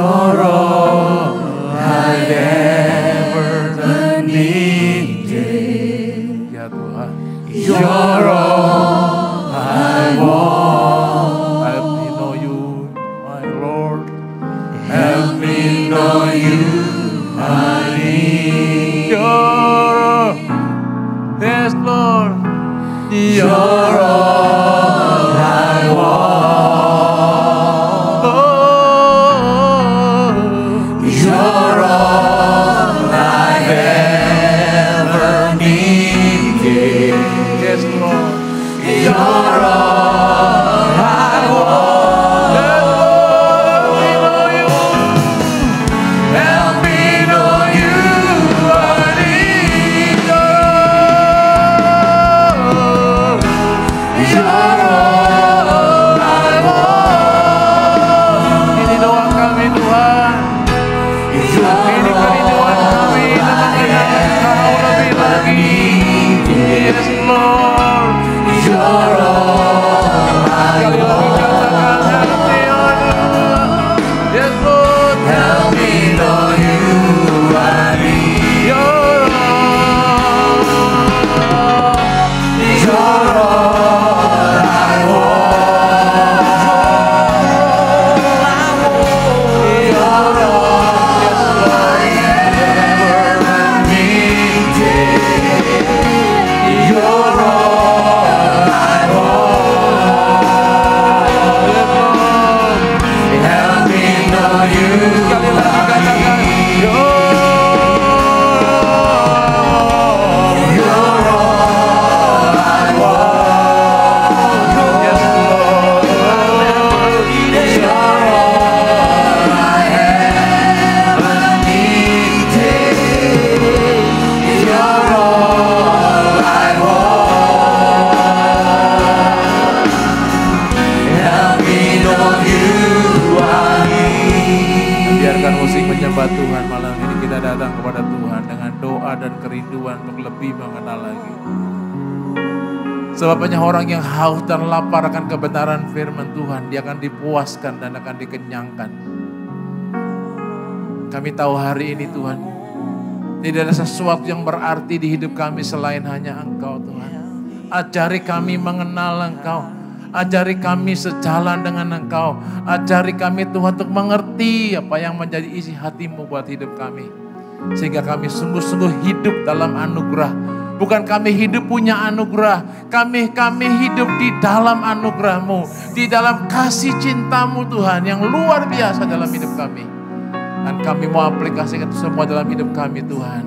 You're all I've ever needed. Ya Tuhan. You're all I want. Help me know you, my Lord. Help me know you, I need. You're, yes Lord. You're all I want. Oh, You're all I've ever needed. yes Lord. You're all I want. Help me know you, I need. You're all I want. Ini doa kami Tuhan. Ini kerinduan kami untuk mengenal Engkau lebih lagi. Yes Lord. You're all I Sekali lagi katakan help me oh Lord. Yes Lord. help me know you, I need. You're all. You're all I want. You're all I ever needed. You're all I want. Help me know you, Sekali lagi katakan you're all I want. yes Lord. You're all I ever needed. You're all I want. Help me know you, I need. Biarkan musik menyembah Tuhan malam ini, kita datang kepada Tuhan dengan doa dan kerinduan untuk lebih mengenal lagi. Sebab banyak orang yang haus dan lapar akan kebenaran firman Tuhan, dia akan dipuaskan dan akan dikenyangkan. Kami tahu hari ini Tuhan, tidak ada sesuatu yang berarti di hidup kami selain hanya Engkau Tuhan. Ajari kami mengenal Engkau. Ajari kami sejalan dengan Engkau. Ajari kami Tuhan untuk mengerti apa yang menjadi isi hati-Mu buat hidup kami. Sehingga kami sungguh-sungguh hidup dalam anugerah. Bukan kami hidup punya anugerah. Kami hidup di dalam anugerah-Mu. Di dalam kasih cinta-Mu Tuhan yang luar biasa dalam hidup kami. Dan kami mau aplikasikan itu semua dalam hidup kami Tuhan.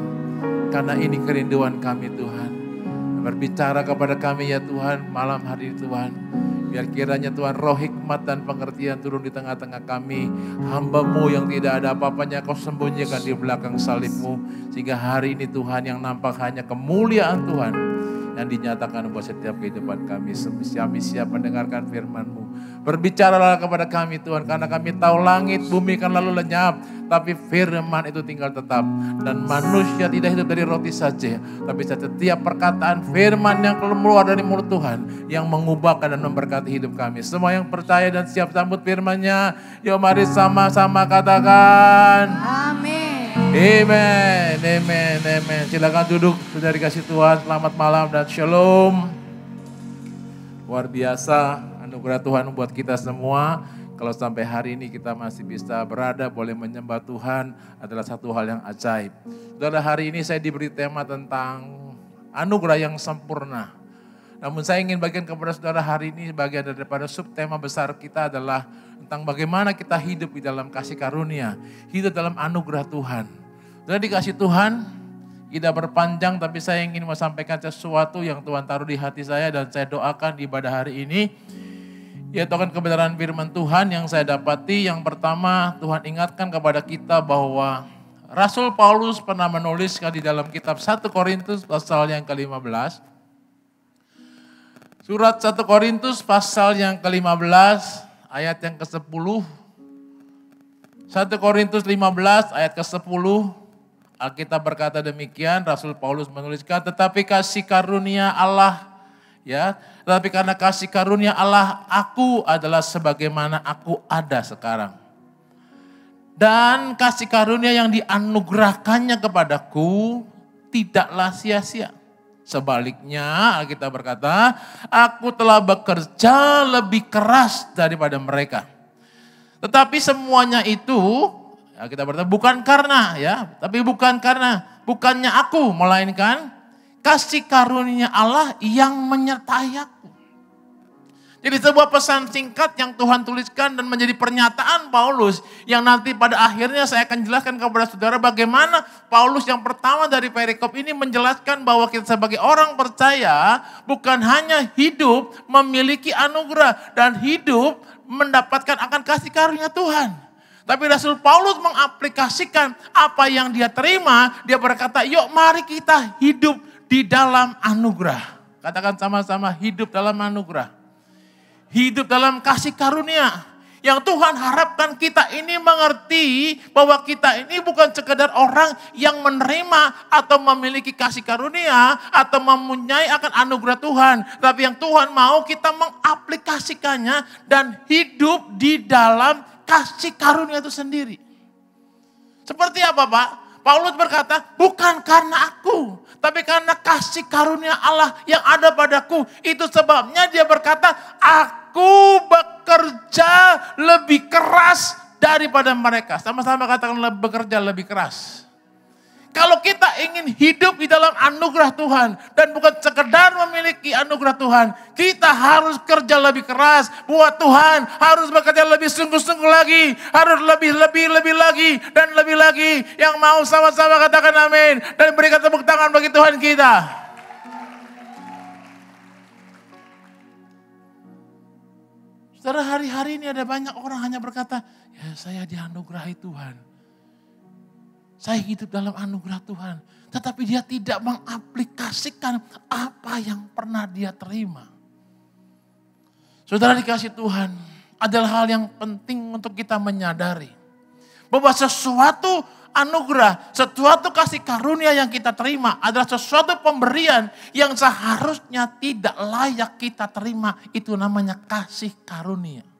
Karena ini kerinduan kami Tuhan. Berbicara kepada kami ya Tuhan malam hari ini Tuhan. Biar kiranya Tuhan roh hikmat dan pengertian turun di tengah-tengah kami. Hamba-Mu yang tidak ada apa-apanya Kau sembunyikan di belakang salib-Mu. Sehingga hari ini Tuhan yang nampak hanya kemuliaan Tuhan. Yang dinyatakan buat setiap kehidupan kami. Kami siap mendengarkan firman-Mu. Berbicaralah kepada kami Tuhan. Karena kami tahu langit bumi kan lalu lenyap. Tapi firman itu tinggal tetap. Dan manusia tidak hidup dari roti saja. Tapi setiap perkataan firman yang keluar dari mulut Tuhan. Yang mengubahkan dan memberkati hidup kami. Semua yang percaya dan siap sambut firman-Nya. Yuk mari sama-sama katakan. Amin. Amen, amen, amen. Silakan duduk, sudah dikasih Tuhan. Selamat malam dan shalom. Luar biasa anugerah Tuhan buat kita semua. Kalau sampai hari ini kita masih bisa berada, boleh menyembah Tuhan adalah satu hal yang ajaib. Saudara, hari ini saya diberi tema tentang anugerah yang sempurna. Namun saya ingin bagian kepada saudara hari ini, bagian daripada subtema besar kita adalah tentang bagaimana kita hidup di dalam kasih karunia. Hidup dalam anugerah Tuhan. Sudah dikasih Tuhan, tidak berpanjang tapi saya ingin menyampaikan sesuatu yang Tuhan taruh di hati saya dan saya doakan di ibadah hari ini. Yaitu akan kebenaran firman Tuhan yang saya dapati. Yang pertama, Tuhan ingatkan kepada kita bahwa Rasul Paulus pernah menuliskan di dalam kitab 1 Korintus pasal yang ke-15. Surat 1 Korintus pasal yang ke-15 ayat yang ke-10. 1 Korintus 15 ayat ke-10. Alkitab berkata demikian, Rasul Paulus menuliskan, tetapi kasih karunia Allah, ya, tetapi karena kasih karunia Allah, aku adalah sebagaimana aku ada sekarang. Dan kasih karunia yang dianugerahkannya kepadaku tidaklah sia-sia. Sebaliknya Alkitab berkata, aku telah bekerja lebih keras daripada mereka. Tetapi semuanya itu, Alkitab berkata bukan karena bukannya aku, melainkan kasih karunia Allah yang menyertai aku. Jadi sebuah pesan singkat yang Tuhan tuliskan dan menjadi pernyataan Paulus yang nanti pada akhirnya saya akan jelaskan kepada saudara bagaimana Paulus yang pertama dari perikop ini menjelaskan bahwa kita sebagai orang percaya bukan hanya hidup memiliki anugerah dan hidup mendapatkan akan kasih karunia Tuhan. Tapi Rasul Paulus mengaplikasikan apa yang dia terima, dia berkata, yuk mari kita hidup di dalam anugerah. Katakan sama-sama, hidup dalam anugerah. Hidup dalam kasih karunia. Yang Tuhan harapkan kita ini mengerti bahwa kita ini bukan sekedar orang yang menerima atau memiliki kasih karunia atau mempunyai akan anugerah Tuhan. Tapi yang Tuhan mau kita mengaplikasikannya dan hidup di dalam kasih karunia itu sendiri. Seperti apa Pak? Paulus berkata, bukan karena aku, tapi karena kasih karunia Allah yang ada padaku. Itu sebabnya dia berkata, aku bekerja lebih keras daripada mereka. Sama-sama katakan bekerja lebih keras. Kalau kita ingin hidup di dalam anugerah Tuhan dan bukan sekedar memiliki anugerah Tuhan, kita harus kerja lebih keras buat Tuhan, harus bekerja lebih sungguh-sungguh lagi, harus lebih lagi dan lebih lagi. Yang mau sama-sama katakan amin dan berikan tepuk tangan bagi Tuhan kita. Saudara, hari-hari ini ada banyak orang hanya berkata, ya saya dianugerahi Tuhan. Saya hidup dalam anugerah Tuhan. Tetapi dia tidak mengaplikasikan apa yang pernah dia terima. Saudara dikasih Tuhan, adalah hal yang penting untuk kita menyadari. Bahwa sesuatu anugerah, sesuatu kasih karunia yang kita terima adalah sesuatu pemberian yang seharusnya tidak layak kita terima. Itu namanya kasih karunia.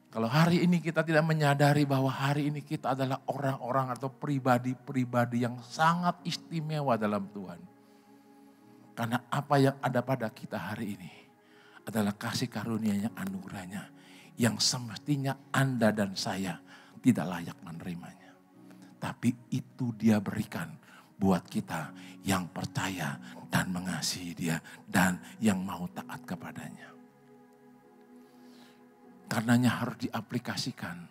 Kalau hari ini kita tidak menyadari bahwa hari ini kita adalah orang-orang atau pribadi-pribadi yang sangat istimewa dalam Tuhan. Karena apa yang ada pada kita hari ini adalah kasih karunia-Nya, anugerahnya. Yang semestinya Anda dan saya tidak layak menerimanya. Tapi itu Dia berikan buat kita yang percaya dan mengasihi Dia dan yang mau taat kepadanya. Karenanya harus diaplikasikan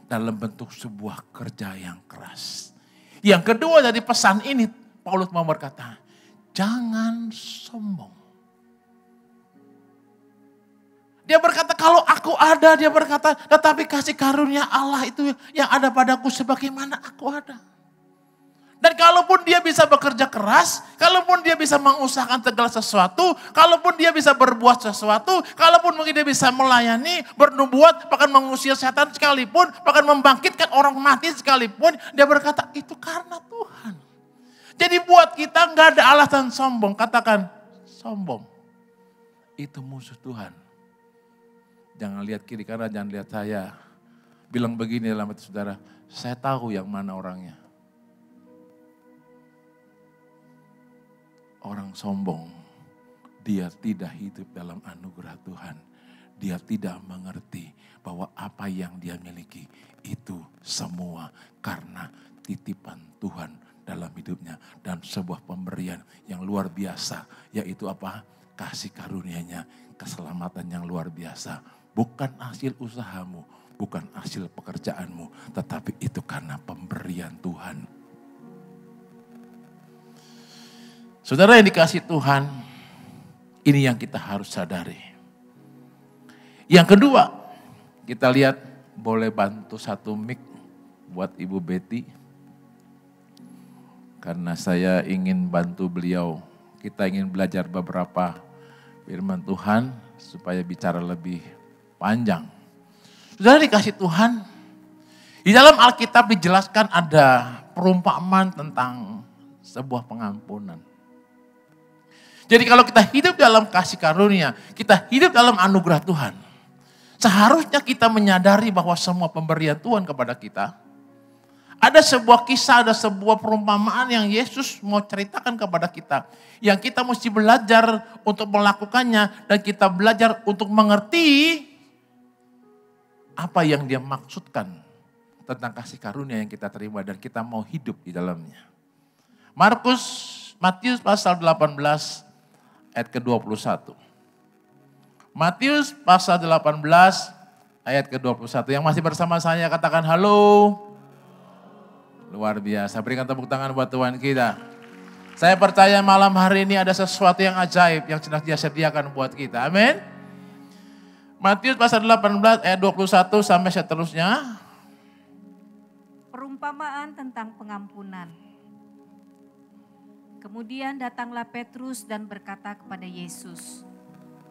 dalam bentuk sebuah kerja yang keras. Yang kedua dari pesan ini, Paulus mau berkata, jangan sombong. Dia berkata, kalau aku ada, dia berkata, tetapi kasih karunia Allah itu yang ada padaku sebagaimana aku ada. Dan kalaupun dia bisa bekerja keras, kalaupun dia bisa mengusahakan segala sesuatu, kalaupun dia bisa berbuat sesuatu, kalaupun mungkin dia bisa melayani, bernubuat, bahkan mengusir setan sekalipun, bahkan membangkitkan orang mati sekalipun, dia berkata itu karena Tuhan. Jadi buat kita nggak ada alasan sombong. Katakan sombong itu musuh Tuhan. Jangan lihat kiri kanan, jangan lihat saya. Bilang begini dalam hati saudara, saya tahu yang mana orangnya. Orang sombong, dia tidak hidup dalam anugerah Tuhan. Dia tidak mengerti bahwa apa yang dia miliki itu semua karena titipan Tuhan dalam hidupnya. Dan sebuah pemberian yang luar biasa, yaitu apa? Kasih karunia-Nya, keselamatan yang luar biasa. Bukan hasil usahamu, bukan hasil pekerjaanmu, tetapi itu karena pemberian Tuhan. Saudara yang dikasih Tuhan, ini yang kita harus sadari. Yang kedua, kita lihat boleh bantu satu mic buat Ibu Betty. Karena saya ingin bantu beliau, kita ingin belajar beberapa firman Tuhan supaya bicara lebih panjang. Saudara dikasih Tuhan, di dalam Alkitab dijelaskan ada perumpamaan tentang sebuah pengampunan. Jadi kalau kita hidup dalam kasih karunia, kita hidup dalam anugerah Tuhan. Seharusnya kita menyadari bahwa semua pemberian Tuhan kepada kita, ada sebuah kisah, ada sebuah perumpamaan yang Yesus mau ceritakan kepada kita. Yang kita mesti belajar untuk melakukannya dan kita belajar untuk mengerti apa yang dia maksudkan tentang kasih karunia yang kita terima dan kita mau hidup di dalamnya. Matius pasal 18 ayat ke-21. Matius pasal 18 ayat ke-21. Yang masih bersama saya katakan halo. Luar biasa. Berikan tepuk tangan buat Tuhan kita. Saya percaya malam hari ini ada sesuatu yang ajaib yang sedang Dia sediakan buat kita. Amin. Matius pasal 18 ayat 21 sampai seterusnya. Perumpamaan tentang pengampunan. Kemudian datanglah Petrus dan berkata kepada Yesus,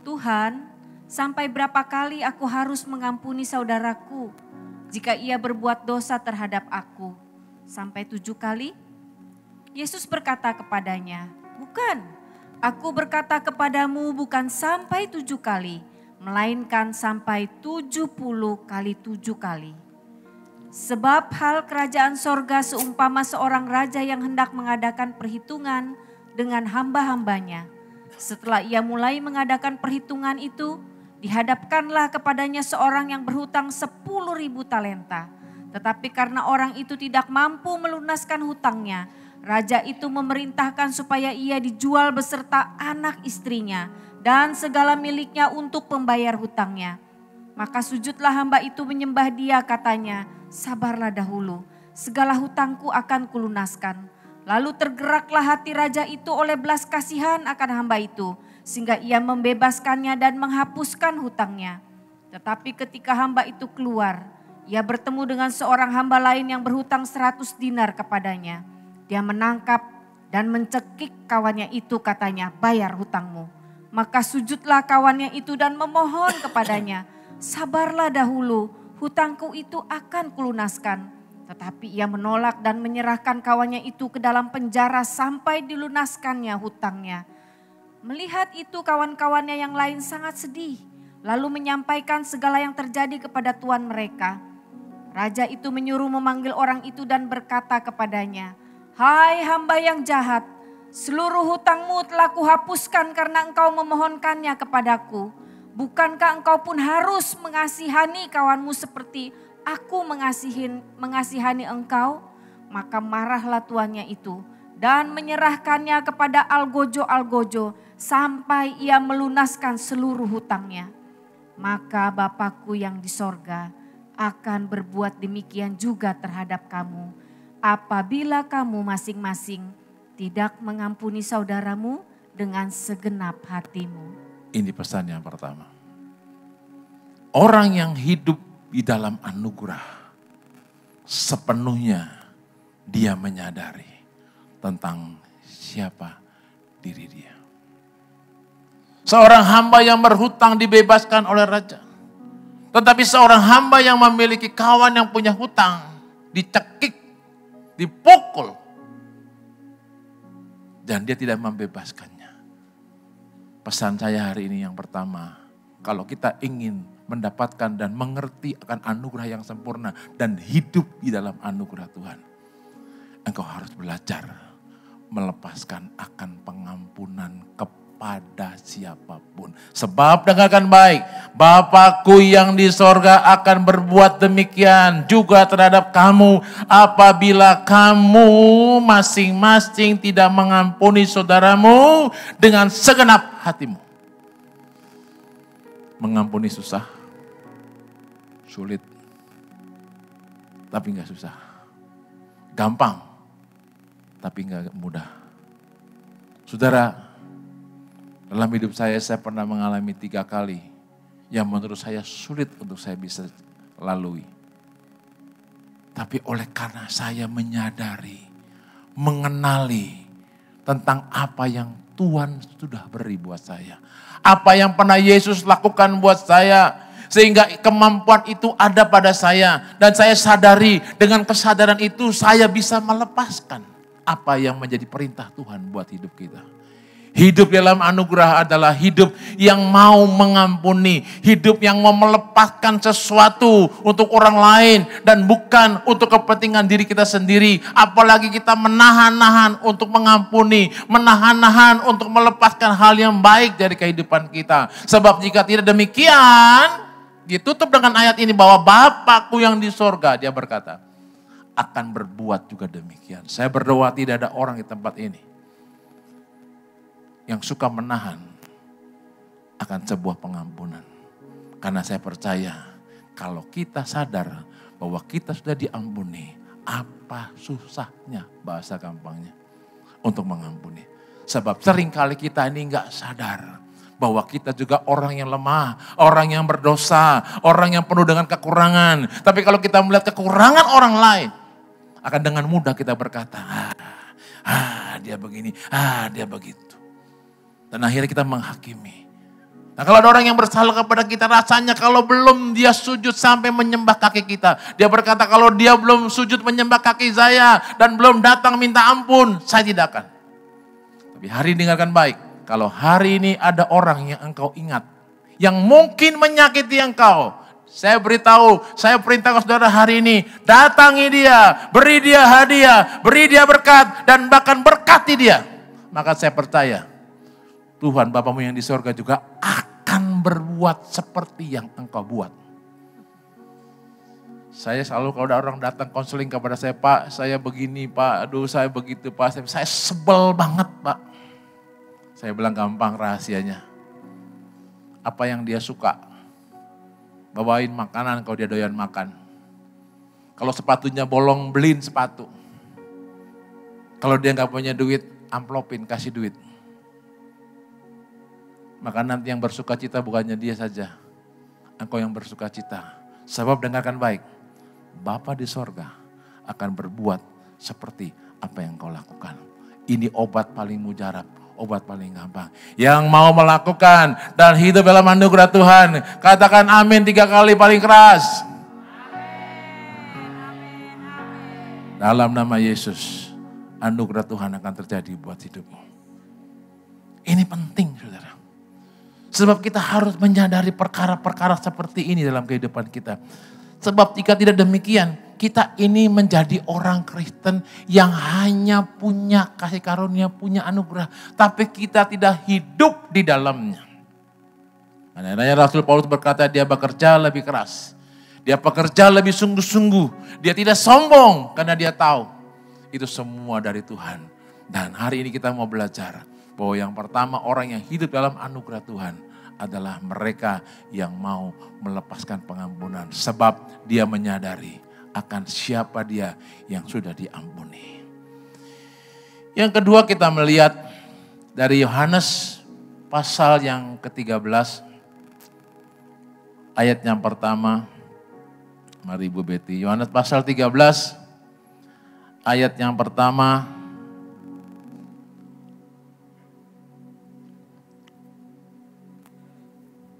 Tuhan, sampai berapa kali aku harus mengampuni saudaraku jika ia berbuat dosa terhadap aku? Sampai 7 kali? Yesus berkata kepadanya, bukan, aku berkata kepadamu bukan sampai 7 kali, melainkan sampai 70 kali 7 kali. Sebab hal kerajaan sorga seumpama seorang raja yang hendak mengadakan perhitungan dengan hamba-hambanya. Setelah ia mulai mengadakan perhitungan itu, dihadapkanlah kepadanya seorang yang berhutang 10.000 talenta. Tetapi karena orang itu tidak mampu melunaskan hutangnya, raja itu memerintahkan supaya ia dijual beserta anak istrinya dan segala miliknya untuk pembayar hutangnya. Maka sujudlah hamba itu menyembah dia, katanya, sabarlah dahulu, segala hutangku akan kulunaskan. Lalu tergeraklah hati raja itu oleh belas kasihan akan hamba itu, sehingga ia membebaskannya dan menghapuskan hutangnya. Tetapi ketika hamba itu keluar, ia bertemu dengan seorang hamba lain yang berhutang 100 dinar kepadanya. Dia menangkap dan mencekik kawannya itu, katanya, bayar hutangmu. Maka sujudlah kawannya itu dan memohon kepadanya, sabarlah dahulu, hutangku itu akan kulunaskan. Tetapi ia menolak dan menyerahkan kawannya itu ke dalam penjara sampai dilunaskannya hutangnya. Melihat itu kawan-kawannya yang lain sangat sedih, lalu menyampaikan segala yang terjadi kepada tuan mereka. Raja itu menyuruh memanggil orang itu dan berkata kepadanya, hai hamba yang jahat, seluruh hutangmu telah kuhapuskan karena engkau memohonkannya kepadaku. Bukankah engkau pun harus mengasihani kawanmu seperti aku mengasihani engkau? Maka marahlah tuannya itu dan menyerahkannya kepada algojo-algojo sampai ia melunaskan seluruh hutangnya. Maka Bapakku yang di sorga akan berbuat demikian juga terhadap kamu, apabila kamu masing-masing tidak mengampuni saudaramu dengan segenap hatimu. Ini pesan yang pertama. Orang yang hidup di dalam anugerah, sepenuhnya dia menyadari tentang siapa diri dia. Seorang hamba yang berhutang dibebaskan oleh raja. Tetapi seorang hamba yang memiliki kawan yang punya hutang, dicekik, dipukul, dan dia tidak membebaskannya. Pesan saya hari ini yang pertama, kalau kita ingin mendapatkan dan mengerti akan anugerah yang sempurna dan hidup di dalam anugerah Tuhan, engkau harus belajar melepaskan akan pengampunan kepada siapapun. Sebab dengarkan baik, Bapakku yang di sorga akan berbuat demikian juga terhadap kamu apabila kamu masing-masing tidak mengampuni saudaramu dengan segenap hatimu. Mengampuni susah, sulit, tapi gak susah. Gampang, tapi gak mudah. Saudara, dalam hidup saya pernah mengalami 3 kali yang menurut saya sulit untuk saya bisa lalui. Tapi oleh karena saya menyadari, mengenali tentang apa yang Tuhan sudah beri buat saya. Apa yang pernah Yesus lakukan buat saya. Sehingga kemampuan itu ada pada saya. Dan saya sadari dengan kesadaran itu saya bisa melepaskan apa yang menjadi perintah Tuhan buat hidup kita. Hidup dalam anugerah adalah hidup yang mau mengampuni. Hidup yang mau melepaskan sesuatu untuk orang lain. Dan bukan untuk kepentingan diri kita sendiri. Apalagi kita menahan-nahan untuk mengampuni. Menahan-nahan untuk melepaskan hal yang baik dari kehidupan kita. Sebab jika tidak demikian, ditutup dengan ayat ini bahwa Bapakku yang di sorga, dia berkata, akan berbuat juga demikian. Saya berdoa tidak ada orang di tempat ini yang suka menahan akan sebuah pengampunan. Karena saya percaya kalau kita sadar bahwa kita sudah diampuni, apa susahnya, bahasa gampangnya, untuk mengampuni. Sebab seringkali kita ini enggak sadar bahwa kita juga orang yang lemah, orang yang berdosa, orang yang penuh dengan kekurangan. Tapi kalau kita melihat kekurangan orang lain, akan dengan mudah kita berkata, dia begini, dia begitu. Dan akhirnya kita menghakimi. Nah kalau ada orang yang bersalah kepada kita, rasanya kalau belum dia sujud sampai menyembah kaki kita. Dia berkata kalau dia belum sujud menyembah kaki saya dan belum datang minta ampun, saya tidak akan. Tapi hari ini dengarkan baik. Kalau hari ini ada orang yang engkau ingat, yang mungkin menyakiti engkau. Saya beritahu, saya perintahkan saudara hari ini, datangi dia, beri dia hadiah, beri dia berkat, dan bahkan berkati dia. Maka saya percaya, Tuhan Bapamu yang di sorga juga akan berbuat seperti yang engkau buat. Saya selalu kalau ada orang datang konseling kepada saya, Pak saya begini Pak, aduh saya begitu Pak, saya sebel banget Pak. Saya bilang gampang rahasianya. Apa yang dia suka, bawain makanan kalau dia doyan makan. Kalau sepatunya bolong, beliin sepatu. Kalau dia gak punya duit, amplopin, kasih duit. Maka nanti yang bersuka cita bukannya dia saja. Engkau yang bersuka cita. Sebab dengarkan baik. Bapa di sorga akan berbuat seperti apa yang kau lakukan. Ini obat paling mujarab. Obat paling gampang. Yang mau melakukan dan hidup dalam anugerah Tuhan. Katakan amin 3 kali paling keras. Dalam nama Yesus. Anugerah Tuhan akan terjadi buat hidupmu. Ini penting saudara. Sebab kita harus menyadari perkara-perkara seperti ini dalam kehidupan kita. Sebab jika tidak demikian, kita ini menjadi orang Kristen yang hanya punya kasih karunia, punya anugerah. Tapi kita tidak hidup di dalamnya. Karena Rasul Paulus berkata dia bekerja lebih keras. Dia bekerja lebih sungguh-sungguh. Dia tidak sombong karena dia tahu itu semua dari Tuhan. Dan hari ini kita mau belajar bahwa yang pertama orang yang hidup dalam anugerah Tuhan adalah mereka yang mau melepaskan pengampunan. Sebab dia menyadari akan siapa dia yang sudah diampuni. Yang kedua kita melihat dari Yohanes pasal yang ke-13. Ayat yang pertama. Mari Ibu Betty. Yohanes pasal 13. Ayat yang pertama.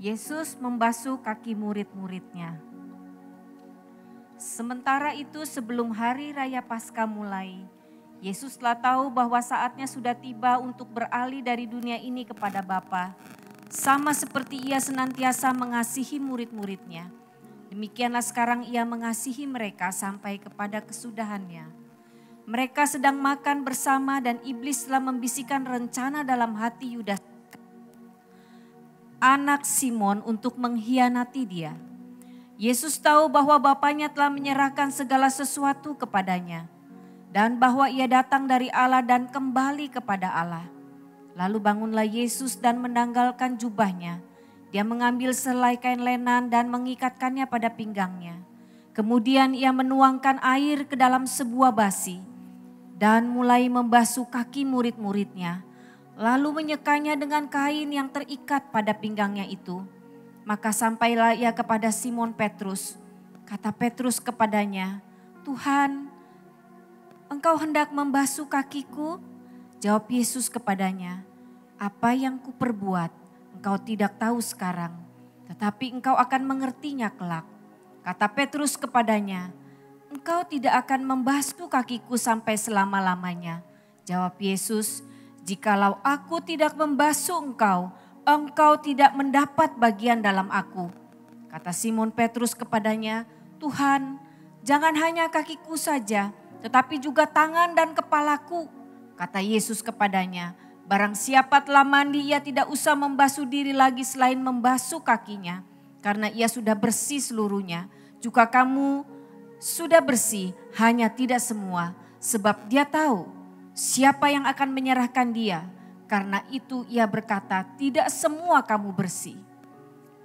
Yesus membasuh kaki murid-muridnya. Sementara itu sebelum hari raya Paskah mulai, Yesus telah tahu bahwa saatnya sudah tiba untuk beralih dari dunia ini kepada Bapa. Sama seperti ia senantiasa mengasihi murid-muridnya, demikianlah sekarang ia mengasihi mereka sampai kepada kesudahannya. Mereka sedang makan bersama dan iblis telah membisikkan rencana dalam hati Yudas, anak Simon, untuk mengkhianati dia. Yesus tahu bahwa Bapanya telah menyerahkan segala sesuatu kepadanya dan bahwa ia datang dari Allah dan kembali kepada Allah. Lalu bangunlah Yesus dan menanggalkan jubahnya. Dia mengambil selai kain lenan dan mengikatkannya pada pinggangnya. Kemudian ia menuangkan air ke dalam sebuah basi dan mulai membasuh kaki murid-muridnya. Lalu menyekanya dengan kain yang terikat pada pinggangnya itu. Maka sampailah ia kepada Simon Petrus. Kata Petrus kepadanya, "Tuhan, engkau hendak membasuh kakiku?" Jawab Yesus kepadanya, "Apa yang kuperbuat, engkau tidak tahu sekarang, tetapi engkau akan mengertinya kelak." Kata Petrus kepadanya, "Engkau tidak akan membasuh kakiku sampai selama-lamanya." Jawab Yesus, Jikalau aku tidak membasuh engkau, engkau tidak mendapat bagian dalam aku. Kata Simon Petrus kepadanya, Tuhan, jangan hanya kakiku saja, tetapi juga tangan dan kepalaku. Kata Yesus kepadanya, barang siapa telah mandi, ia tidak usah membasuh diri lagi selain membasuh kakinya, karena ia sudah bersih seluruhnya. Juga kamu sudah bersih, hanya tidak semua, sebab dia tahu siapa yang akan menyerahkan dia. Karena itu ia berkata, tidak semua kamu bersih.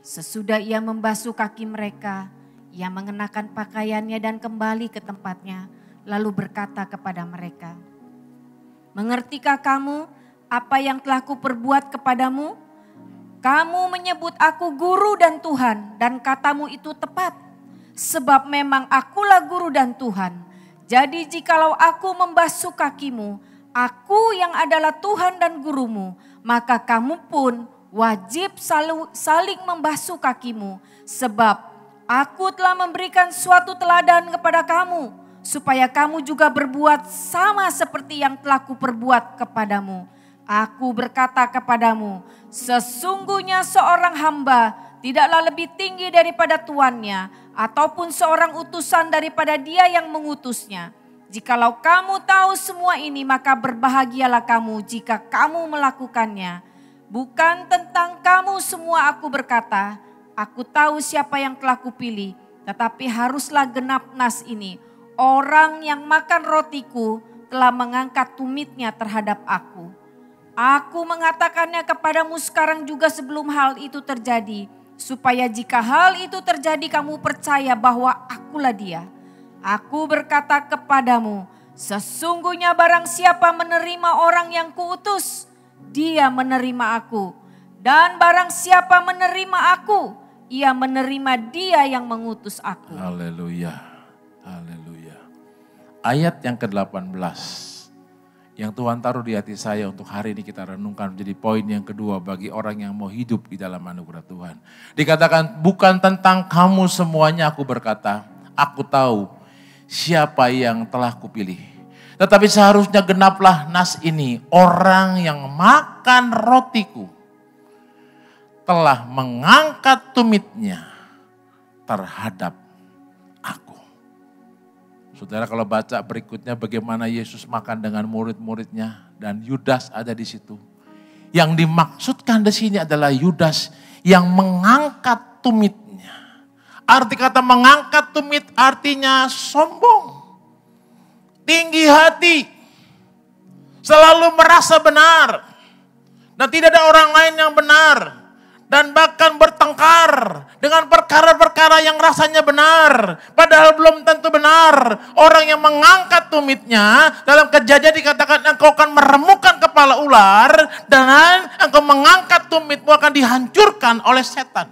Sesudah ia membasuh kaki mereka, ia mengenakan pakaiannya dan kembali ke tempatnya. Lalu berkata kepada mereka, mengertikah kamu apa yang telah kuperbuat kepadamu? Kamu menyebut aku guru dan Tuhan, dan katamu itu tepat. Sebab memang akulah guru dan Tuhan. Jadi jikalau aku membasuh kakimu, aku yang adalah Tuhan dan gurumu, maka kamu pun wajib saling membasuh kakimu. Sebab aku telah memberikan suatu teladan kepada kamu, supaya kamu juga berbuat sama seperti yang telah kuperbuat kepadamu. Aku berkata kepadamu, sesungguhnya seorang hamba tidaklah lebih tinggi daripada tuannya, ataupun seorang utusan daripada dia yang mengutusnya. Jikalau kamu tahu semua ini, maka berbahagialah kamu jika kamu melakukannya. Bukan tentang kamu semua aku berkata, aku tahu siapa yang telah kupilih, tetapi haruslah genap nas ini. Orang yang makan rotiku telah mengangkat tumitnya terhadap aku. Aku mengatakannya kepadamu sekarang juga sebelum hal itu terjadi, supaya jika hal itu terjadi kamu percaya bahwa akulah dia. Aku berkata kepadamu, sesungguhnya barang siapa menerima orang yang kuutus, dia menerima aku. Dan barang siapa menerima aku, ia menerima dia yang mengutus aku. Haleluya, haleluya. Ayat yang ke-18 yang Tuhan taruh di hati saya untuk hari ini kita renungkan menjadi poin yang kedua bagi orang yang mau hidup di dalam anugerah Tuhan. Dikatakan bukan tentang kamu semuanya aku berkata, aku tahu siapa yang telah kupilih. Tetapi seharusnya genaplah nas ini, orang yang makan rotiku telah mengangkat tumitnya terhadap aku. Saudara kalau baca berikutnya bagaimana Yesus makan dengan murid-muridnya dan Yudas ada di situ. Yang dimaksudkan di sini adalah Yudas yang mengangkat tumitnya. Arti kata mengangkat tumit artinya sombong, tinggi hati, selalu merasa benar dan tidak ada orang lain yang benar. Dan bahkan bertengkar dengan perkara-perkara yang rasanya benar. Padahal belum tentu benar. Orang yang mengangkat tumitnya dalam Kejadian dikatakan engkau akan meremukkan kepala ular. Dan engkau mengangkat tumitmu akan dihancurkan oleh setan.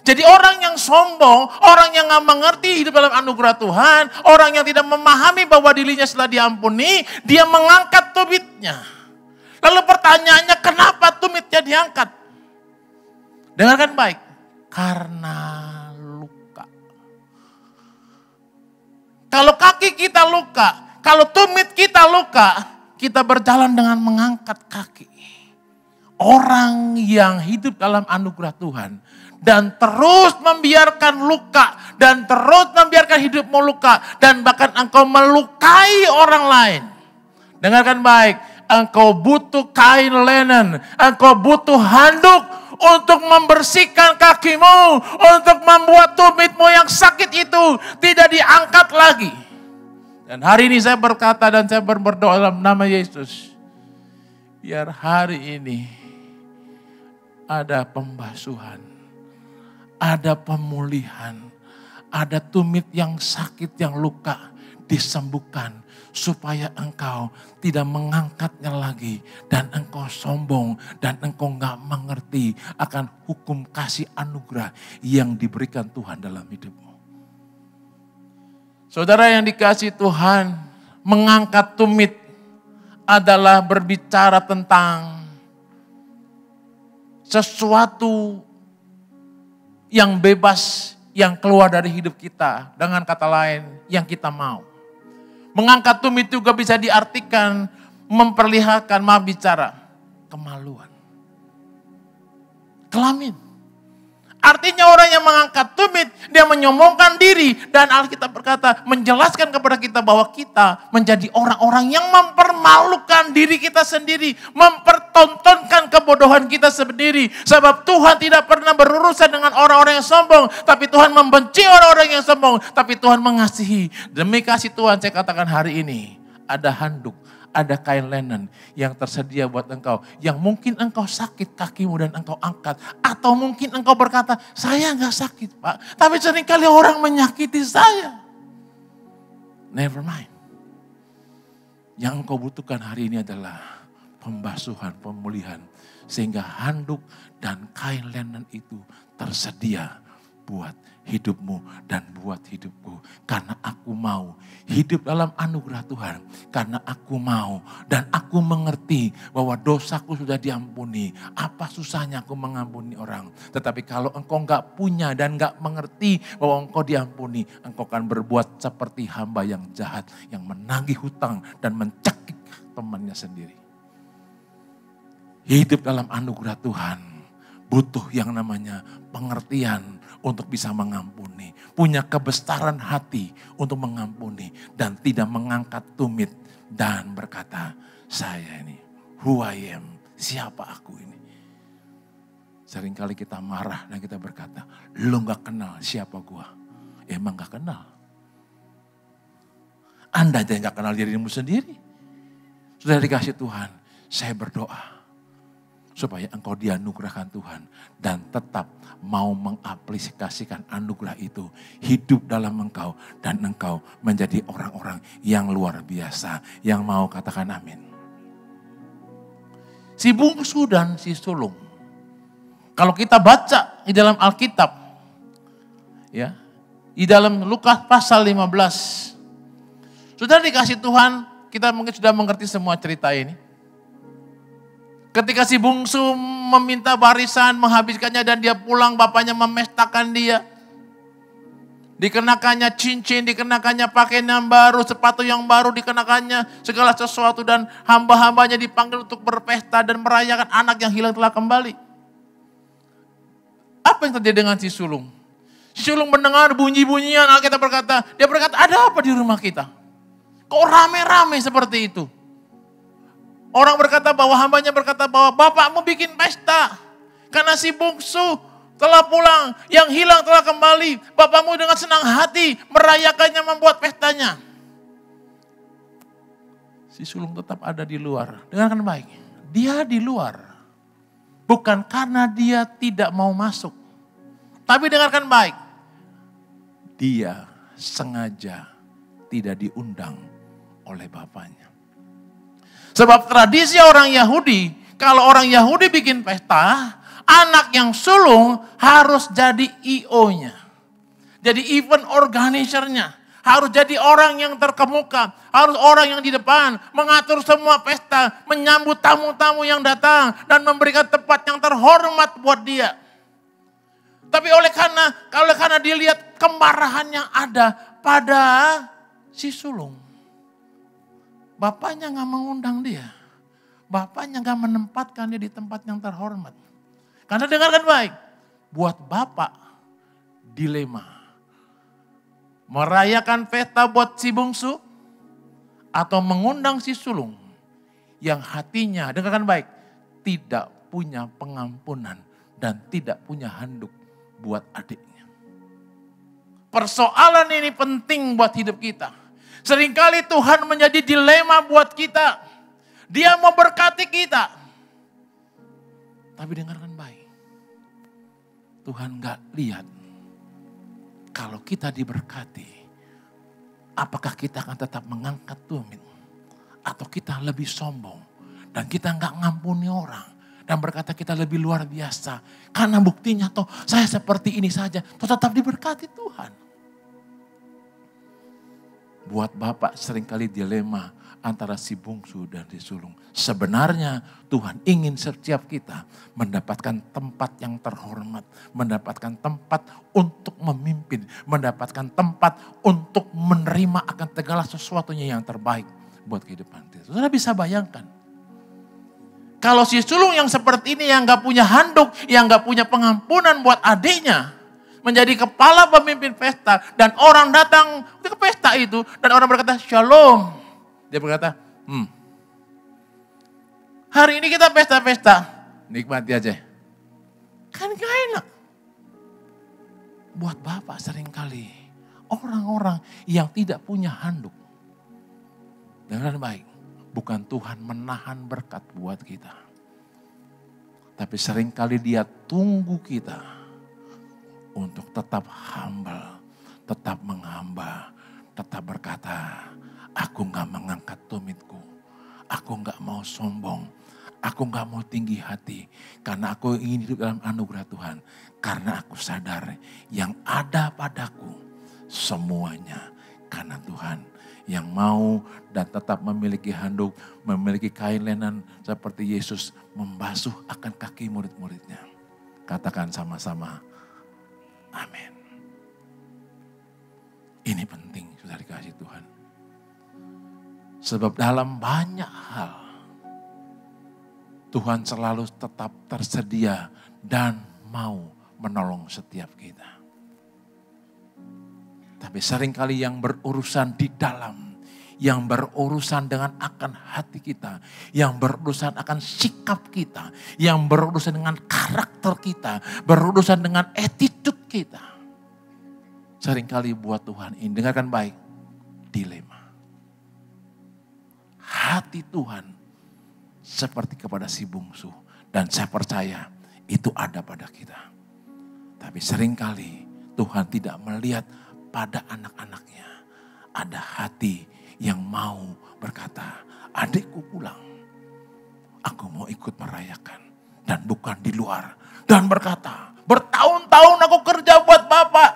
Jadi orang yang sombong, orang yang gak mengerti hidup dalam anugerah Tuhan. Orang yang tidak memahami bahwa dirinya setelah diampuni, dia mengangkat tumitnya. Lalu pertanyaannya kenapa tumitnya diangkat? Dengarkan baik, karena luka. Kalau kaki kita luka, kalau tumit kita luka, kita berjalan dengan mengangkat kaki. Orang yang hidup dalam anugerah Tuhan dan terus membiarkan luka dan terus membiarkan hidupmu luka dan bahkan engkau melukai orang lain. Dengarkan baik, engkau butuh kain linen, engkau butuh handuk untuk membersihkan kakimu, untuk membuat tumitmu yang sakit itu tidak diangkat lagi. Dan hari ini saya berkata dan saya berdoa dalam nama Yesus, biar hari ini ada pembasuhan, ada pemulihan, ada tumit yang sakit, yang luka disembuhkan. Supaya engkau tidak mengangkatnya lagi. Dan engkau sombong. Dan engkau gak mengerti akan hukum kasih anugerah yang diberikan Tuhan dalam hidupmu. Saudara yang dikasihi Tuhan, mengangkat tumit adalah berbicara tentang sesuatu yang bebas yang keluar dari hidup kita. Dengan kata lain, yang kita mau. Mengangkat tumit juga bisa diartikan memperlihatkan, bicara kemaluan. Kelamin. Artinya orang yang mengangkat tumit, dia menyombongkan diri. Dan Alkitab berkata, menjelaskan kepada kita bahwa kita menjadi orang-orang yang mempermalukan diri kita sendiri. Mempertontonkan kebodohan kita sendiri. Sebab Tuhan tidak pernah berurusan dengan orang-orang yang sombong. Tapi Tuhan membenci orang-orang yang sombong. Tapi Tuhan mengasihi. Demi kasih Tuhan saya katakan hari ini, ada handuk, ada kain linen yang tersedia buat engkau. Yang mungkin engkau sakit kakimu dan engkau angkat. Atau mungkin engkau berkata, saya enggak sakit Pak. Tapi seringkali orang menyakiti saya. Never mind. Yang engkau butuhkan hari ini adalah pembasuhan, pemulihan. Sehingga handuk dan kain linen itu tersedia buat hidupmu dan buat hidupku. Karena aku mau hidup dalam anugerah Tuhan. Karena aku mau dan aku mengerti bahwa dosaku sudah diampuni. Apa susahnya aku mengampuni orang. Tetapi kalau engkau enggak punya dan enggak mengerti bahwa engkau diampuni, engkau akan berbuat seperti hamba yang jahat. Yang menagih hutang dan mencekik temannya sendiri. Hidup dalam anugerah Tuhan butuh yang namanya pengertian untuk bisa mengampuni. Punya kebesaran hati untuk mengampuni. Dan tidak mengangkat tumit dan berkata, saya ini, who I am, siapa aku ini. Seringkali kita marah dan kita berkata, lu gak kenal siapa gua. Emang gak kenal. Anda aja gak kenal dirimu sendiri. Sudah dikasih Tuhan, saya berdoa supaya engkau dianugerahkan Tuhan dan tetap mau mengaplikasikan anugerah itu hidup dalam engkau dan engkau menjadi orang-orang yang luar biasa yang mau katakan amin. Si bungsu dan si sulung. Kalau kita baca di dalam Alkitab ya, di dalam Lukas pasal 15. Sudah dikasih Tuhan, kita mungkin sudah mengerti semua cerita ini. Ketika si bungsu meminta barisan, menghabiskannya dan dia pulang, bapaknya memestakan dia. Dikenakannya cincin, dikenakannya pakaian yang baru, sepatu yang baru, dikenakannya segala sesuatu dan hamba-hambanya dipanggil untuk berpesta dan merayakan anak yang hilang telah kembali. Apa yang terjadi dengan si sulung? Si sulung mendengar bunyi-bunyian, Alkitab berkata, dia berkata, ada apa di rumah kita? Kok rame-rame seperti itu? Orang berkata bahwa hambanya berkata bahwa bapakmu bikin pesta. Karena si bungsu telah pulang, yang hilang telah kembali. Bapakmu dengan senang hati merayakannya, membuat pestanya. Si sulung tetap ada di luar. Dengarkan baik, dia di luar. Bukan karena dia tidak mau masuk. Tapi dengarkan baik, dia sengaja tidak diundang oleh bapaknya. Sebab tradisi orang Yahudi, kalau orang Yahudi bikin pesta, anak yang sulung harus jadi IO-nya. Jadi event organizer-nya. Harus jadi orang yang terkemuka. Harus orang yang di depan. Mengatur semua pesta. Menyambut tamu-tamu yang datang. Dan memberikan tempat yang terhormat buat dia. Tapi oleh karena dia lihat kemarahan yang ada pada si sulung. Bapaknya gak mengundang dia. Bapaknya gak menempatkan dia di tempat yang terhormat. Karena dengarkan baik. Buat bapak dilema. Merayakan pesta buat si bungsu. Atau mengundang si sulung. Yang hatinya, dengarkan baik. Tidak punya pengampunan. Dan tidak punya handuk buat adiknya. Persoalan ini penting buat hidup kita. Seringkali Tuhan menjadi dilema buat kita. Dia mau berkati kita. Tapi dengarkan baik. Tuhan gak lihat. Kalau kita diberkati. Apakah kita akan tetap mengangkat tumit. Atau kita lebih sombong. Dan kita gak ngampuni orang. Dan berkata kita lebih luar biasa. Karena buktinya toh saya seperti ini saja. Toh tetap diberkati Tuhan. Buat bapak seringkali dilema antara si bungsu dan si sulung. Sebenarnya Tuhan ingin setiap kita mendapatkan tempat yang terhormat. Mendapatkan tempat untuk memimpin. Mendapatkan tempat untuk menerima akan segala sesuatunya yang terbaik. buat kehidupan kita. Saudara bisa bayangkan. Kalau si sulung yang seperti ini yang gak punya handuk, yang gak punya pengampunan buat adiknya, menjadi kepala pemimpin pesta, dan orang datang ke pesta itu, dan orang berkata, shalom. Dia berkata, hari ini kita pesta-pesta, nikmati aja. Kan gak enak. Buat Bapak seringkali, orang-orang yang tidak punya handuk, dengar baik, bukan Tuhan menahan berkat buat kita. Tapi seringkali Dia tunggu kita untuk tetap humble, tetap menghamba, tetap berkata, aku gak mengangkat tumitku, aku gak mau sombong, aku gak mau tinggi hati, karena aku ingin hidup dalam anugerah Tuhan. Karena aku sadar yang ada padaku semuanya karena Tuhan. Yang mau dan tetap memiliki handuk, memiliki kain lenan seperti Yesus membasuh akan kaki murid-muridnya. Katakan sama-sama, amin. Ini penting, sudah dikasih Tuhan. Sebab dalam banyak hal, Tuhan selalu tetap tersedia dan mau menolong setiap kita. Tapi seringkali yang berurusan di dalam, yang berurusan dengan akan hati kita, yang berurusan akan sikap kita, yang berurusan dengan karakter kita, berurusan dengan attitude kita. Seringkali buat Tuhan ini, dengarkan baik, dilema. Hati Tuhan seperti kepada si bungsu, dan saya percaya itu ada pada kita. Tapi seringkali Tuhan tidak melihat pada anak-anaknya. Ada hati yang mau berkata, adikku pulang. Aku mau ikut merayakan. Dan bukan di luar. Dan berkata, bertahun-tahun aku kerja buat Bapak.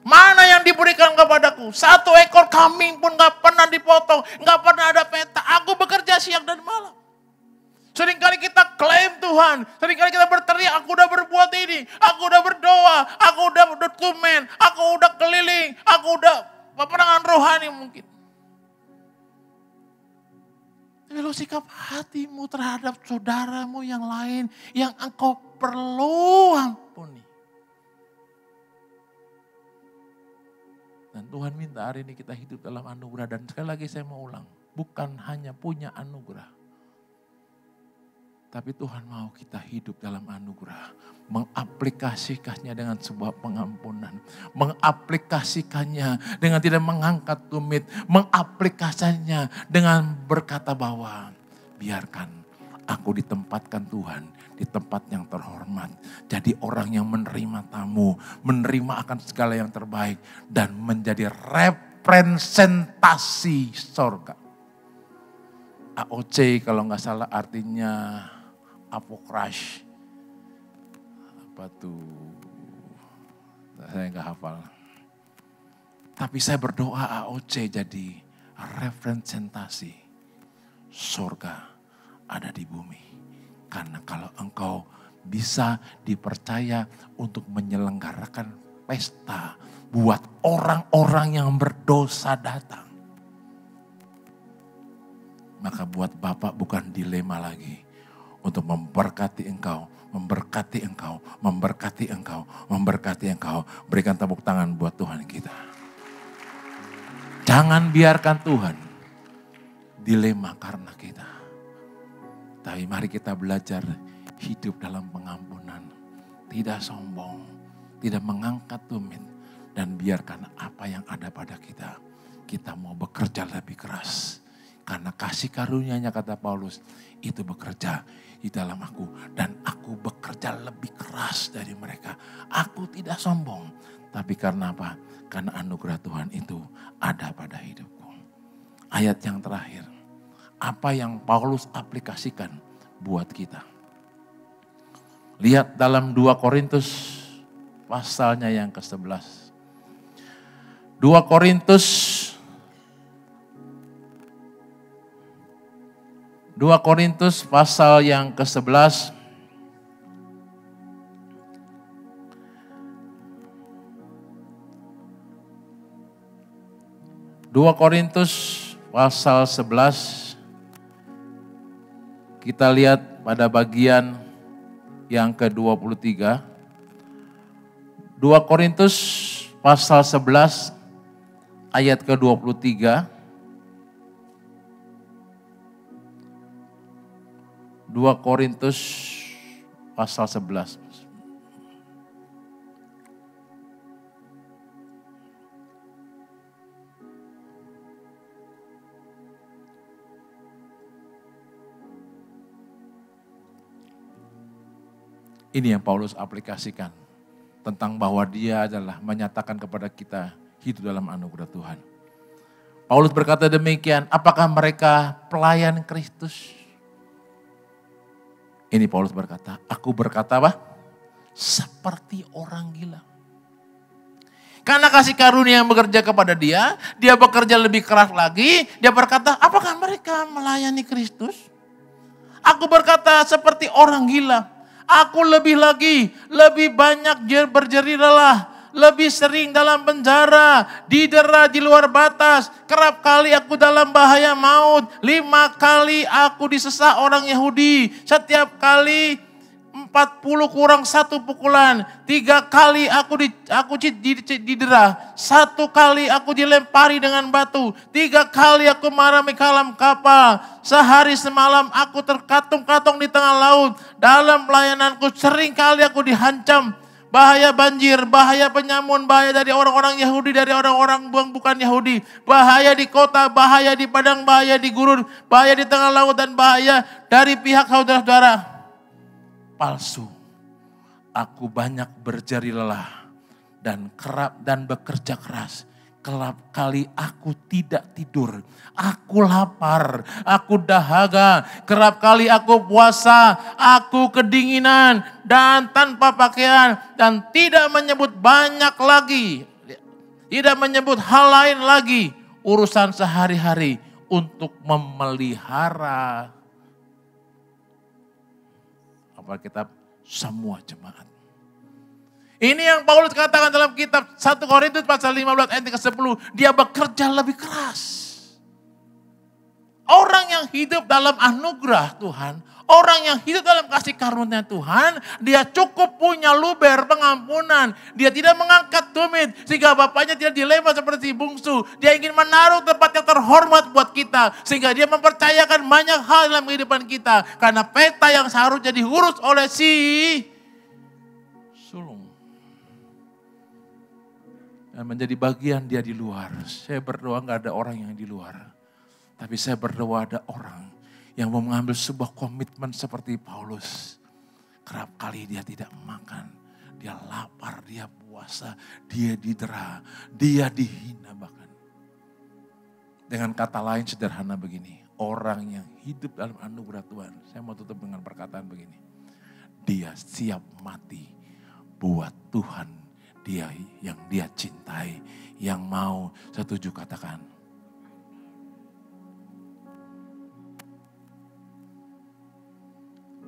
Mana yang diberikan kepadaku? 1 ekor kambing pun gak pernah dipotong. Gak pernah ada peta. Aku bekerja siang dan malam. Seringkali kita klaim Tuhan. Seringkali kita berteriak, aku udah berbuat ini. Aku udah berdoa. Aku udah dokumen. Aku udah keliling. Aku udah peperangan rohani mungkin. Tapi lo sikap hatimu terhadap saudaramu yang lain. Yang engkau perlu ampuni. Dan Tuhan minta hari ini kita hidup dalam anugerah. Dan sekali lagi saya mau ulang. Bukan hanya punya anugerah. Tapi Tuhan mau kita hidup dalam anugerah. Mengaplikasikannya dengan sebuah pengampunan. Mengaplikasikannya dengan tidak mengangkat tumit. Mengaplikasikannya dengan berkata bahwa biarkan aku ditempatkan Tuhan di tempat yang terhormat. Jadi orang yang menerima tamu. Menerima akan segala yang terbaik. Dan menjadi representasi sorga. AOC kalau nggak salah artinya apokrash. Apa tuh? Saya nggak hafal. Tapi saya berdoa AOC jadi representasi surga ada di bumi. Karena kalau engkau bisa dipercaya untuk menyelenggarakan pesta buat orang-orang yang berdosa datang. Maka buat Bapak bukan dilema lagi. Untuk memberkati engkau, memberkati engkau, memberkati engkau, memberkati engkau. Berikan tepuk tangan buat Tuhan kita. Jangan biarkan Tuhan dilema karena kita. Tapi mari kita belajar hidup dalam pengampunan. Tidak sombong, tidak mengangkat tumit. Dan biarkan apa yang ada pada kita. Kita mau bekerja lebih keras. Karena kasih karunia-Nya kata Paulus, itu bekerja di dalam aku. Dan aku bekerja lebih keras dari mereka. Aku tidak sombong. Tapi karena apa? Karena anugerah Tuhan itu ada pada hidupku. Ayat yang terakhir. Apa yang Paulus aplikasikan buat kita. Lihat dalam 2 Korintus pasalnya yang ke-11. 2 Korintus pasal yang ke-11. Dua Korintus pasal 11. Kita lihat pada bagian yang ke-23. 2 Korintus pasal 11 ayat ke-23. 2 Korintus pasal 11. Ini yang Paulus aplikasikan tentang bahwa dia adalah menyatakan kepada kita hidup dalam anugerah Tuhan. Paulus berkata demikian, apakah mereka pelayan Kristus? Ini Paulus berkata, aku berkata apa? Seperti orang gila. Karena kasih karunia yang bekerja kepada dia bekerja lebih keras lagi. Dia berkata, apakah mereka melayani Kristus? Aku berkata seperti orang gila. Aku lebih banyak berjerih lelah, lebih sering dalam penjara, didera di luar batas. Kerap kali aku dalam bahaya maut. 5 kali aku disesat orang Yahudi. Setiap kali 40 kurang 1 pukulan. 3 kali aku didera. 1 kali aku dilempari dengan batu. 3 kali aku marami kalam kapal. Sehari semalam aku terkatung-katung di tengah laut. Dalam pelayananku sering kali aku dihancam. Bahaya banjir, bahaya penyamun, bahaya dari orang-orang Yahudi, dari orang-orang bukan Yahudi. Bahaya di kota, bahaya di padang, bahaya di gurun, bahaya di tengah laut, dan bahaya dari pihak saudara-saudara palsu. Aku banyak berjari lelah dan kerap dan bekerja keras. Kerap kali aku tidak tidur, aku lapar, aku dahaga. Kerap kali aku puasa, aku kedinginan dan tanpa pakaian. Dan tidak menyebut banyak lagi, tidak menyebut hal lain lagi. Urusan sehari-hari untuk memelihara Alkitab semua jemaat. Ini yang Paulus katakan dalam kitab 1 Korintus pasal 15 ayat ke-10. Dia bekerja lebih keras. Orang yang hidup dalam anugerah Tuhan, orang yang hidup dalam kasih karunia Tuhan, dia cukup punya luber pengampunan. Dia tidak mengangkat tumit sehingga bapaknya tidak dilema seperti bungsu. Dia ingin menaruh tempat yang terhormat buat kita. Sehingga dia mempercayakan banyak hal dalam kehidupan kita. Karena peta yang seharusnya diurus oleh si sulung. Dan menjadi bagian dia di luar. Saya berdoa gak ada orang yang di luar. Tapi saya berdoa ada orang yang mau mengambil sebuah komitmen seperti Paulus. Kerap kali dia tidak makan, dia lapar, dia puasa, dia didera, dia dihina bahkan. Dengan kata lain sederhana begini, orang yang hidup dalam anugerah Tuhan, saya mau tutup dengan perkataan begini. Dia siap mati buat Tuhan, dia yang dia cintai, yang mau setuju katakan.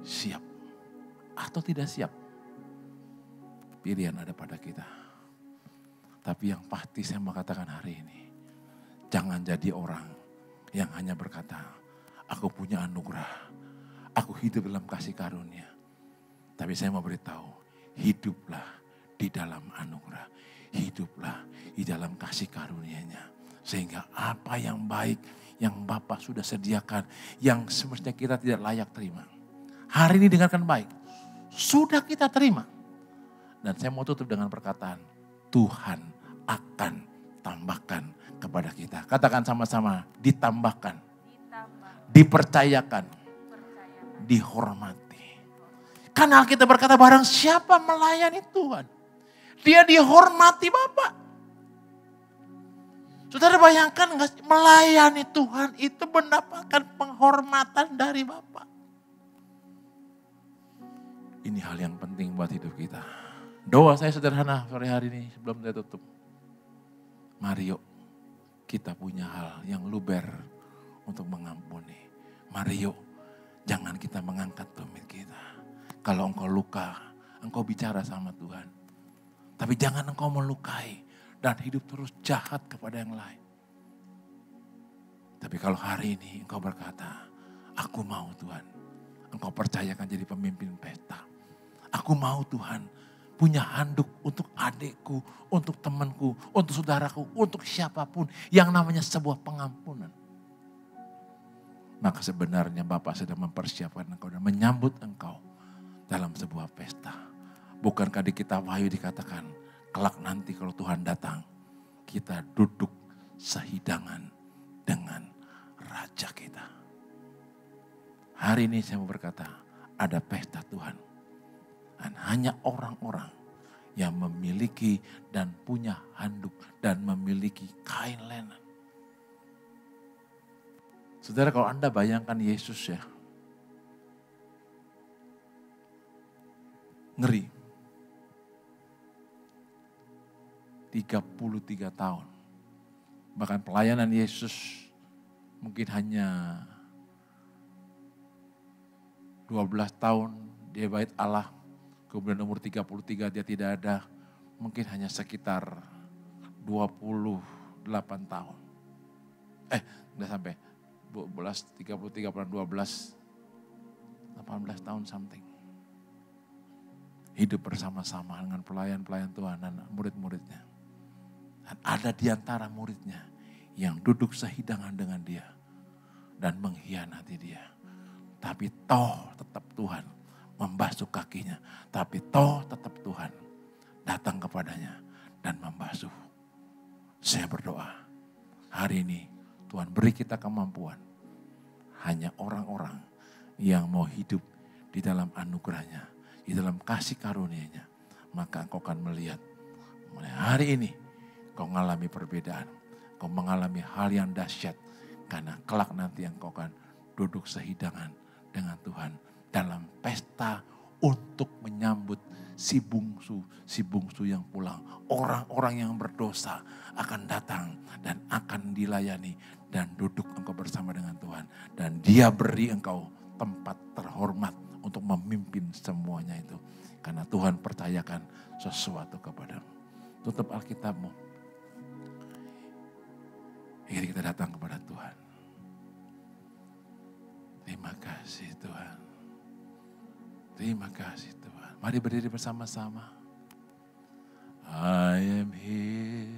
Siap atau tidak siap, pilihan ada pada kita. Tapi yang pasti saya mau katakan hari ini, jangan jadi orang yang hanya berkata, aku punya anugerah, aku hidup dalam kasih karunia. Tapi saya mau beritahu, hiduplah di dalam anugerah, hiduplah di dalam kasih karunia-Nya. Sehingga apa yang baik, yang Bapa sudah sediakan, yang semestinya kita tidak layak terima. Hari ini dengarkan baik, sudah kita terima. Dan saya mau tutup dengan perkataan, Tuhan akan tambahkan kepada kita. Katakan sama-sama, ditambahkan, dipercayakan, dihormati. Karena kita berkata barang siapa melayani Tuhan, dia dihormati Bapa. Saudara bayangkan gak, melayani Tuhan itu mendapatkan penghormatan dari Bapa. Ini hal yang penting buat hidup kita. Doa saya sederhana sore hari ini sebelum saya tutup. Mari yuk kita punya hal yang luber untuk mengampuni. Mari yuk jangan kita mengangkat tumit kita. Kalau engkau luka, engkau bicara sama Tuhan. Tapi jangan engkau melukai dan hidup terus jahat kepada yang lain. Tapi Tapi kalau hari ini engkau berkata, aku mau Tuhan, engkau percayakan jadi pemimpin pesta. Aku mau Tuhan punya handuk untuk adikku, untuk temanku, untuk saudaraku, untuk siapapun yang namanya sebuah pengampunan. Maka sebenarnya Bapak sedang mempersiapkan engkau dan menyambut engkau dalam sebuah pesta. Bukankah di kitab Wahyu dikatakan, kelak nanti kalau Tuhan datang, kita duduk sehidangan dengan Raja kita. Hari ini saya mau berkata, ada pesta Tuhan. Dan hanya orang-orang yang memiliki dan punya handuk dan memiliki kain lenan. Saudara, kalau Anda bayangkan Yesus ya, ngeri. 33 tahun. Bahkan pelayanan Yesus mungkin hanya 12 tahun dia bait Allah. Kemudian umur 33 dia tidak ada. Mungkin hanya sekitar 28 tahun. Udah sampai 12, 33, 12, 18 tahun something. Hidup bersama-sama dengan pelayan-pelayan Tuhan dan murid-muridnya. Dan ada di antara muridnya yang duduk sehidangan dengan dia dan mengkhianati dia. Tapi toh tetap Tuhan membasuh kakinya. Tapi toh tetap Tuhan datang kepadanya dan membasuh. Saya berdoa hari ini Tuhan beri kita kemampuan. Hanya orang-orang yang mau hidup di dalam anugerahnya, di dalam kasih karunia-Nya. Maka engkau akan melihat mulai hari ini kau mengalami perbedaan. Kau mengalami hal yang dahsyat. Karena kelak nanti engkau akan duduk sehidangan dengan Tuhan. Dalam pesta untuk menyambut si bungsu yang pulang. Orang-orang yang berdosa akan datang dan akan dilayani. Dan duduk engkau bersama dengan Tuhan. Dan dia beri engkau tempat terhormat untuk memimpin semuanya itu. Karena Tuhan percayakan sesuatu kepadamu. Tutup Alkitabmu. Jadi kita datang kepada Tuhan. Terima kasih Tuhan. Terima kasih Tuhan. Mari berdiri bersama-sama. I am here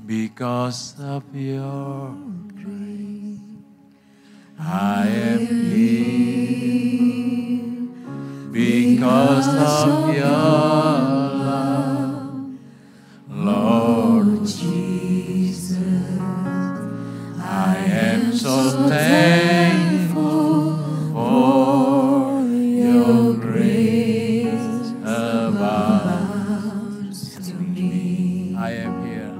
because of your grace. I am here because of your love, Lord Jesus. I am so thankful for your grace abounds to me. I am here.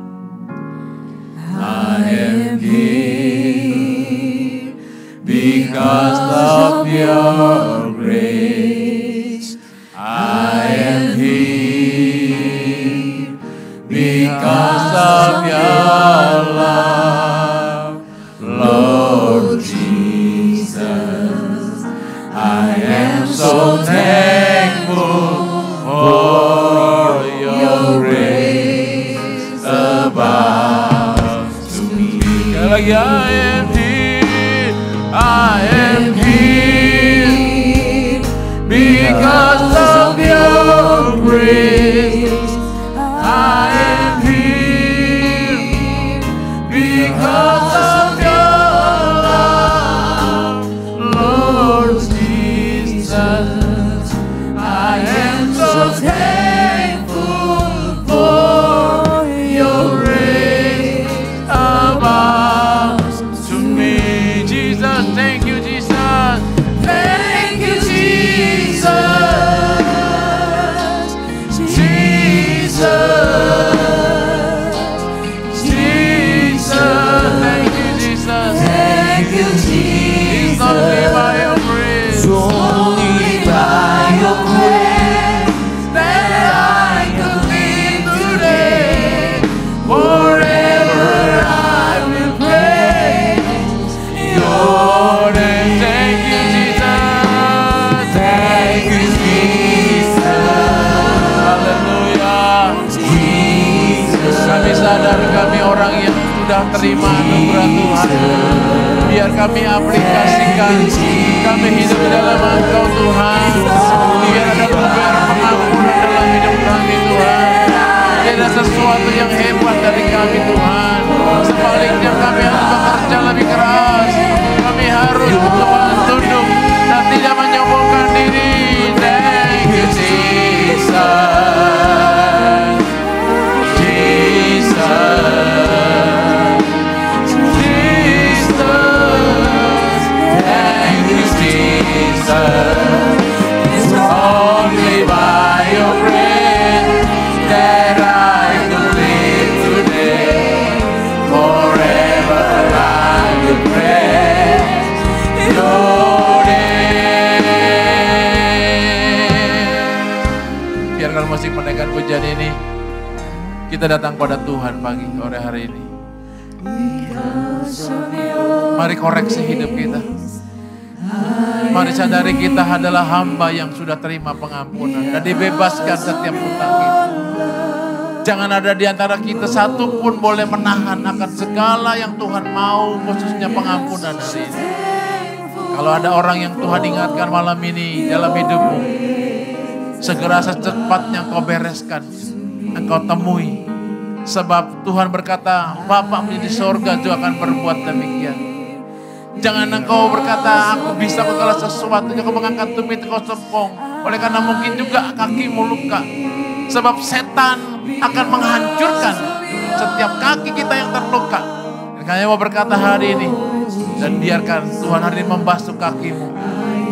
I am here because of your grace. I am here because of your love, Lord Jesus. I am so thankful for your grace abounds to me. Sekali lagi, I am here because of your grace. I am here because of your love, Lord Jesus. I am so thankful for your grace abounds to me. Jesus, thank you, Jesus. sudah terima anugerah Tuhan. Biar kami aplikasikan, kami hidup di dalam Engkau Tuhan. Biar ada pemberian pengampunan dalam hidup kami Tuhan. Tidak sesuatu yang hebat dari kami Tuhan. Sebaliknya kami harus bekerja lebih keras. Kami harus Tuhan tunduk dan tidak menyombongkan diri. Thank you Jesus, Jesus, Jesus. Thank you Jesus. It's only by your grace that I can live today. Forever I will praise your name. Biarkan musik menaikkan pujian ini. Kita datang pada Tuhan pagi sore hari ini. Mari koreksi hidup kita. Mari sadari kita adalah hamba yang sudah terima pengampunan dan dibebaskan setiap hutang kita. Jangan ada di antara kita satu pun boleh menahan akan segala yang Tuhan mau, khususnya pengampunan hari ini. Kalau ada orang yang Tuhan ingatkan malam ini dalam hidupmu, segera secepatnya engkau bereskan, engkau temui. Sebab Tuhan berkata, Bapa di sorga juga akan berbuat demikian. Jangan engkau berkata, aku bisa segala sesuatu, engkau mengangkat tumit kau sempong. Oleh karena mungkin juga kakimu luka. Sebab setan akan menghancurkan setiap kaki kita yang terluka. Kami mau berkata hari ini, dan biarkan Tuhan hari ini membasuh kakimu,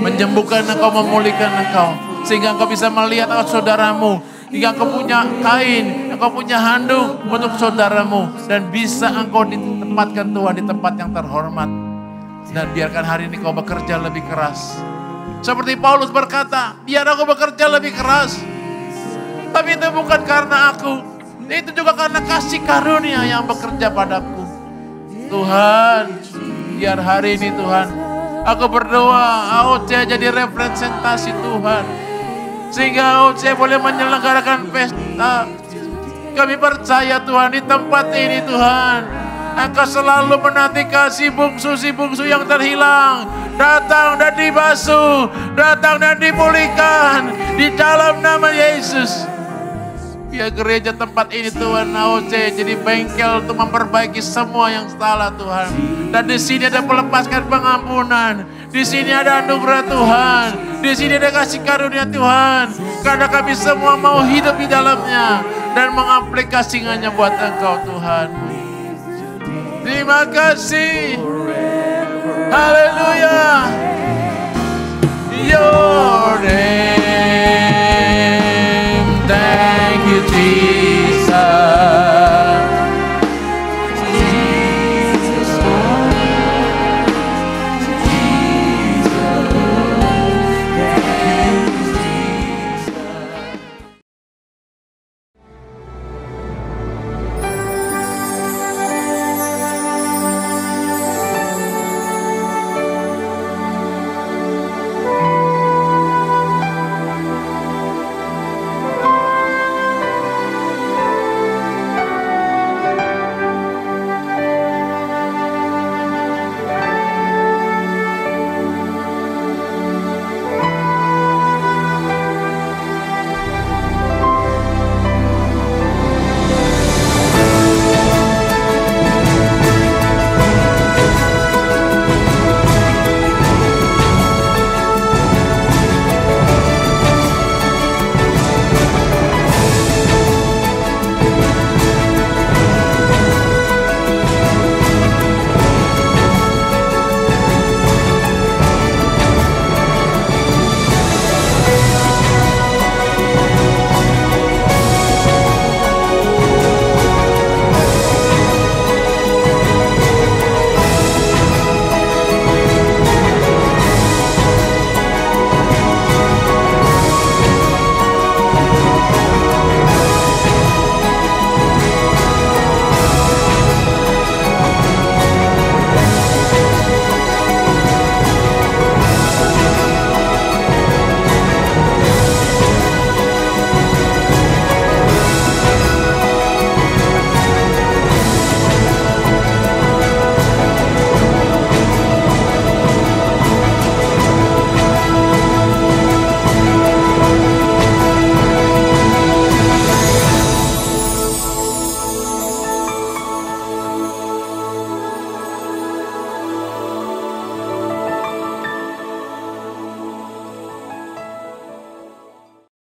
menyembuhkan engkau, memulihkan engkau, sehingga engkau bisa melihat saudaramu, hingga engkau punya kain, engkau punya handuk untuk saudaramu, dan bisa engkau ditempatkan Tuhan di tempat yang terhormat. Dan biarkan hari ini kau bekerja lebih keras. Seperti Paulus berkata, biar aku bekerja lebih keras. Tapi itu bukan karena aku. Itu juga karena kasih karunia yang bekerja padaku. Tuhan, biar hari ini Tuhan, aku berdoa AOC jadi representasi Tuhan. Sehingga AOC boleh menyelenggarakan pesta. Kami percaya Tuhan di tempat ini Tuhan, Engkau selalu menanti kasih si bungsu yang terhilang. Datang dan dibasuh, datang dan dipulihkan di dalam nama Yesus. Biar gereja tempat ini Tuhan AOC jadi bengkel untuk memperbaiki semua yang salah Tuhan. Dan di sini ada melepaskan pengampunan. Di sini ada anugerah Tuhan. Di sini ada kasih karunia Tuhan. Karena kami semua mau hidup di dalamnya dan mengaplikasikannya buat Engkau Tuhan. Terima kasih. Haleluya.